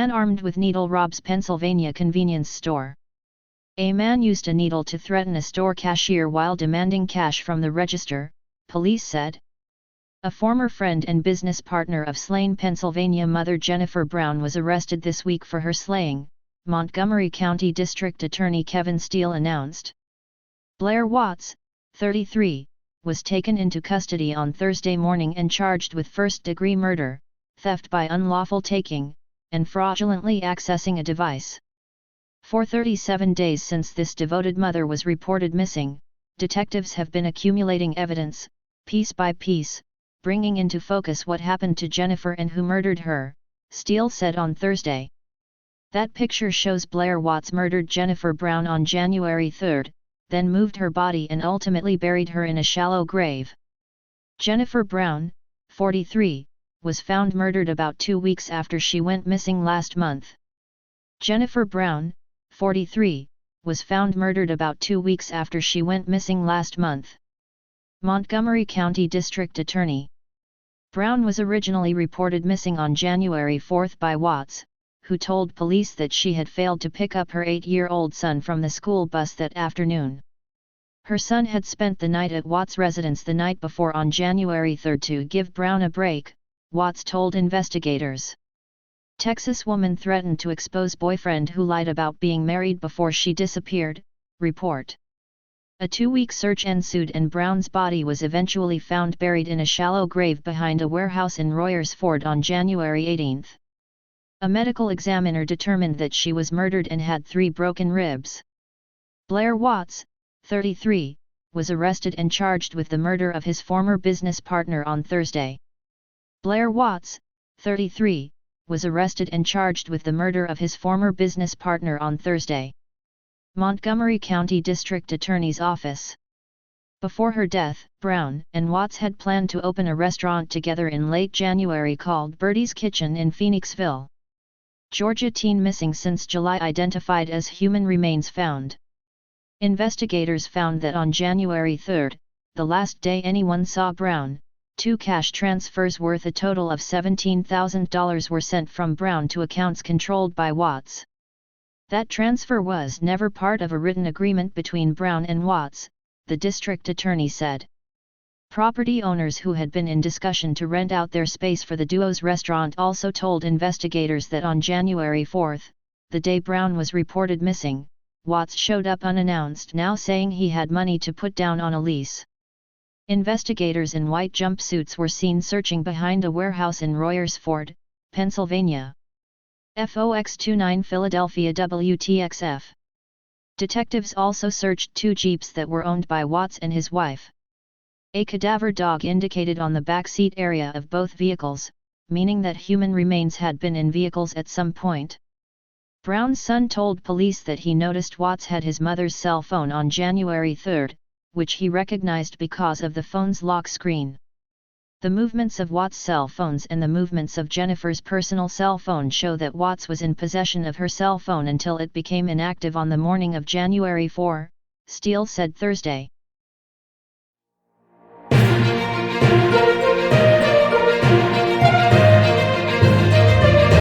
Man armed with needle robs Pennsylvania convenience store. A man used a needle to threaten a store cashier while demanding cash from the register, police said. A former friend and business partner of slain Pennsylvania mother Jennifer Brown was arrested this week for her slaying, Montgomery County District Attorney Kevin Steele announced. Blair Watts, 33, was taken into custody on Thursday morning and charged with first-degree murder, theft by unlawful taking, and fraudulently accessing a device. For 37 days since this devoted mother was reported missing, detectives have been accumulating evidence, piece by piece, bringing into focus what happened to Jennifer and who murdered her, Steele said on Thursday. That picture shows Blair Watts murdered Jennifer Brown on January 3, then moved her body and ultimately buried her in a shallow grave. Jennifer Brown, 43, was found murdered about 2 weeks after she went missing last month. Jennifer Brown, 43, was found murdered about 2 weeks after she went missing last month. Montgomery County District Attorney. Brown was originally reported missing on January 4 by Watts, who told police that she had failed to pick up her 8-year-old son from the school bus that afternoon. Her son had spent the night at Watts' residence the night before on January 3 to give Brown a break, Watts told investigators. Texas woman threatened to expose boyfriend who lied about being married before she disappeared, report. A 2-week search ensued and Brown's body was eventually found buried in a shallow grave behind a warehouse in Royersford on January 18. A medical examiner determined that she was murdered and had 3 broken ribs. Blair Watts, 33, was arrested and charged with the murder of his former business partner on Thursday. Blair Watts, 33, was arrested and charged with the murder of his former business partner on Thursday. Montgomery County District Attorney's Office. Before her death, Brown and Watts had planned to open a restaurant together in late January called Birdie's Kitchen in Phoenixville, Georgia. Teen missing since July identified as human remains found. Investigators found that on January 3, the last day anyone saw Brown, 2 cash transfers worth a total of $17,000 were sent from Brown to accounts controlled by Watts. That transfer was never part of a written agreement between Brown and Watts, the district attorney said. Property owners who had been in discussion to rent out their space for the duo's restaurant also told investigators that on January 4, the day Brown was reported missing, Watts showed up unannounced, now saying he had money to put down on a lease. Investigators in white jumpsuits were seen searching behind a warehouse in Royersford, Pennsylvania. FOX29 Philadelphia WTXF. Detectives also searched 2 Jeeps that were owned by Watts and his wife. A cadaver dog indicated on the back seat area of both vehicles, meaning that human remains had been in vehicles at some point. Brown's son told police that he noticed Watts had his mother's cell phone on January 3, which he recognized because of the phone's lock screen. The movements of Watts' cell phones and the movements of Jennifer's personal cell phone show that Watts was in possession of her cell phone until it became inactive on the morning of January 4, Steele said Thursday.